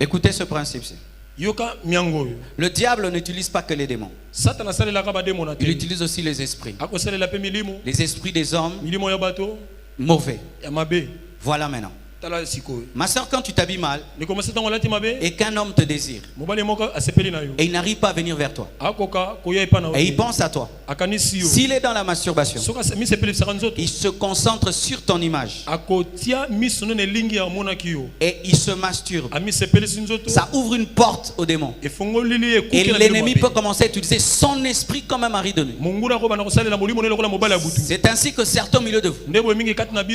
Écoutez ce principe-ci. Le diable n'utilise pas que les démons. Il utilise aussi les esprits. Les esprits des hommes mauvais. Voilà maintenant. Ma soeur, quand tu t'habilles mal et qu'un homme te désire et il n'arrive pas à venir vers toi et il pense à toi, s'il est dans la masturbation, il se concentre sur ton image et il se masturbe, ça ouvre une porte au démon et l'ennemi peut commencer à utiliser son esprit comme un mari de nuit. C'est ainsi que certains au milieu de vous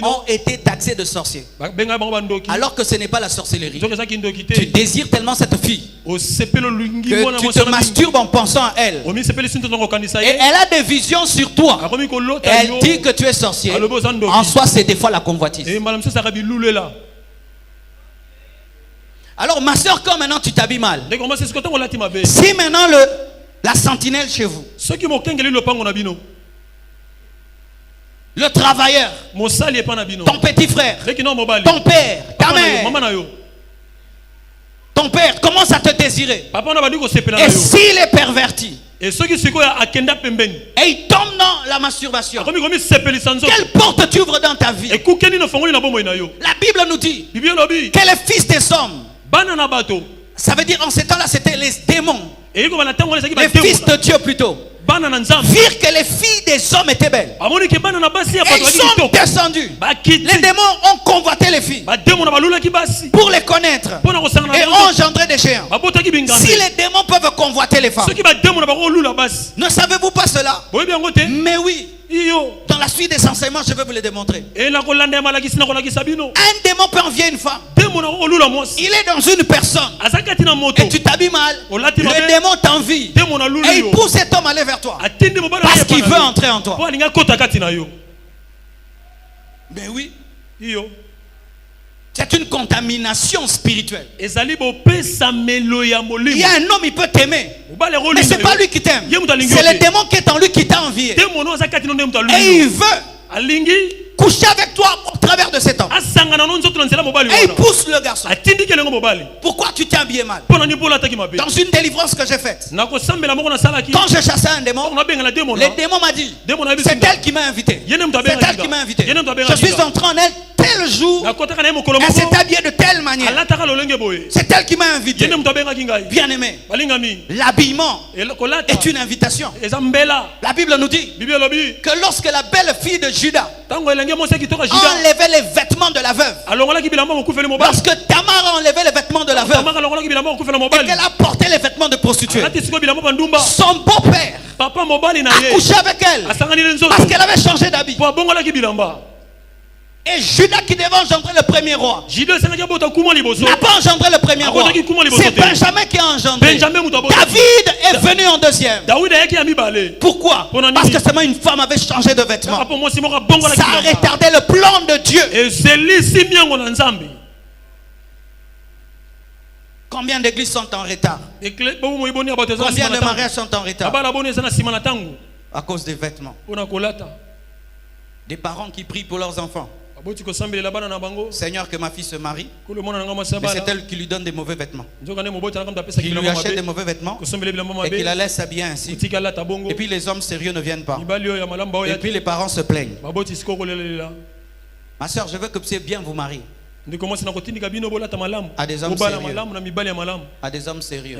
ont été taxés de sorciers, alors que ce n'est pas la sorcellerie. Tu désires tellement cette fille que tu te masturbes en pensant à elle et elle a des visions sur toi et elle dit que tu es sorcier. En soi, c'est des fois la convoitise. Alors ma soeur, quand maintenant tu t'habilles mal, si maintenant la sentinelle chez vous, le travailleur, ton petit frère, ton père, ta mère, ton père commence à te désirer, et s'il est perverti et il tombe dans la masturbation, quelle porte tu ouvres dans ta vie? La Bible nous dit que les fils des hommes, ça veut dire en ces temps-là c'était les démons, les fils de Dieu plutôt, virent que les filles des hommes étaient belles et ils sont descendus. Les démons ont convoité les filles pour les connaître et ont engendré des géants. Si les démons peuvent convoiter les femmes, ne savez-vous pas cela? Mais oui, dans la suite des enseignements je vais vous le démontrer. Un démon peut envier une femme. Il est dans une personne et tu t'habilles mal, le démon t'envie et il pousse cet homme à aller vers toi parce qu'il veut entrer en toi. Mais oui, c'est une contamination spirituelle. Il y a un homme, il peut t'aimer, mais ce n'est pas lui qui t'aime, c'est le démon qui est en lui qui t'a envié et il veut coucher avec toi au travers de cet homme et il pousse le garçon. Pourquoi tu t'es habillé mal? Dans une délivrance que j'ai faite, quand je chassais un démon, le démon m'a dit c'est elle qui m'a invité, c'est elle qui m'a invité, je suis entré en elle tel jour, elle s'est habillée de telle manière, c'est elle qui m'a invité. Bien aimé, l'habillement est une invitation. La Bible nous dit que lorsque la belle fille de Judas enlevait les vêtements de la veuve, lorsque Tamar a enlevé les vêtements de la veuve et qu'elle a porté les vêtements de prostituée, son beau-père a couché avec elle parce qu'elle avait changé d'habit. Et Judas qui devait engendrer le premier roi n'a pas engendré le premier roi, c'est Benjamin qui a engendré. David est venu en deuxième. Pourquoi? Parce que seulement une femme avait changé de vêtements. Ça a retardé le plan de Dieu. Combien d'églises sont en retard? Combien de mariages sont en retard? À cause des vêtements. Des parents qui prient pour leurs enfants. Seigneur, que ma fille se marie, mais c'est elle qui lui donne des mauvais vêtements, qui lui achète des mauvais vêtements et qui la laisse s'habiller ainsi. Et puis les hommes sérieux ne viennent pas. Et puis les parents se plaignent. Ma soeur, je veux que vous puissiez bien vous marier à des hommes sérieux. À des hommes sérieux.